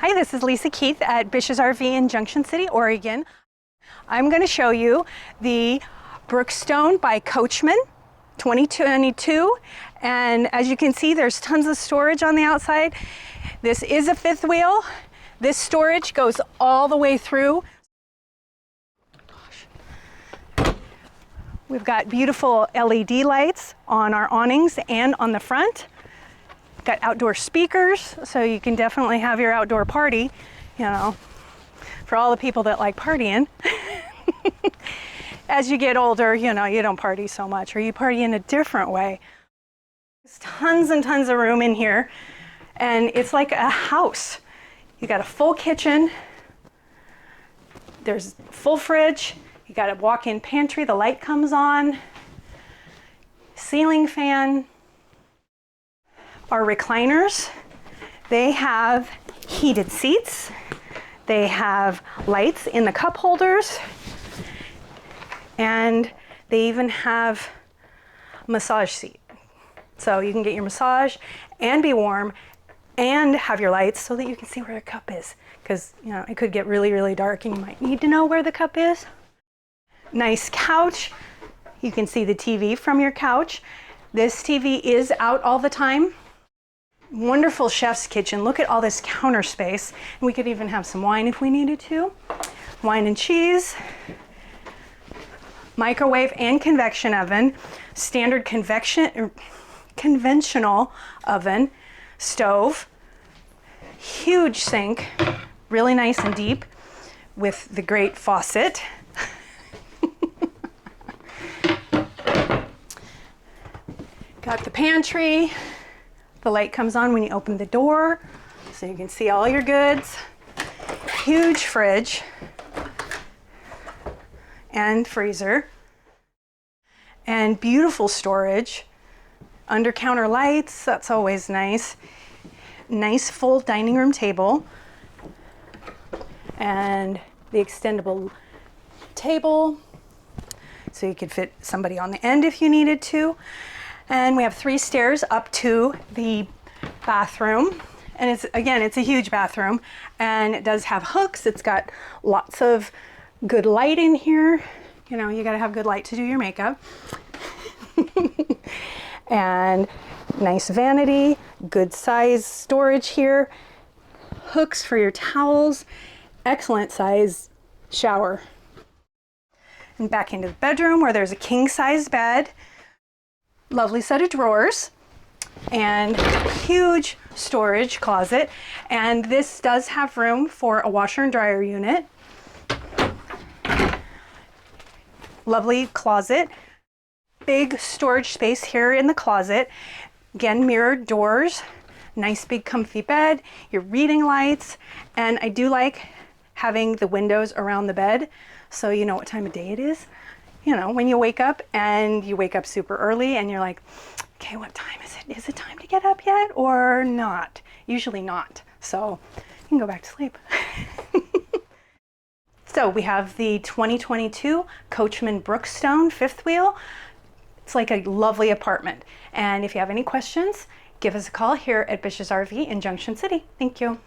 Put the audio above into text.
Hi, this is LmKeith at BISH'S RV in Junction City, Oregon. I'm going to show you the Brookstone by Coachmen 2022, and as you can see, there's tons of storage on the outside. This is a fifth wheel. This storage goes all the way through. We've got beautiful LED lights on our awnings and on the front. Got outdoor speakers, so you can definitely have your outdoor party, you know, for all the people that like partying. As you get older, you know, you don't party so much, or you party in a different way. There's tons and tons of room in here, and it's like a house. You got a full kitchen, there's a full fridge, you got a walk-in pantry, the light comes on, ceiling fan. Our recliners, they have heated seats, they have lights in the cup holders, and they even have a massage seat. So you can get your massage and be warm and have your lights so that you can see where the cup is, because you know it could get really, really dark and you might need to know where the cup is. Nice couch. You can see the TV from your couch. This TV is out all the time. Wonderful chef's kitchen. Look at all this counter space. We could even have some wine if we needed to. Wine and cheese. Microwave and convection oven. Standard conventional oven. Stove. Huge sink. Really nice and deep with the great faucet. Got the pantry. The light comes on when you open the door, so you can see all your goods. Huge fridge and freezer. And beautiful storage. Under counter lights, that's always nice. Nice full dining room table. And the extendable table, so you could fit somebody on the end if you needed to. And we have 3 stairs up to the bathroom. And it's a huge bathroom, and it does have hooks. It's got lots of good light in here. You know, you gotta have good light to do your makeup. And nice vanity, good size storage here. Hooks for your towels, excellent size shower. And back into the bedroom where there's a king size bed. Lovely set of drawers and huge storage closet, and this does have room for a washer and dryer unit. Lovely closet, big storage space here in the closet. Again, mirrored doors, nice big comfy bed, your reading lights, and I do like having the windows around the bed so you know what time of day it is. You know, when you wake up and you wake up super early and you're like, okay, what time is it? Is it time to get up yet or not? Usually not. So you can go back to sleep. So we have the 2022 Coachmen Brookstone Fifth Wheel. It's like a lovely apartment. And if you have any questions, give us a call here at BISH'S RV in Junction City. Thank you.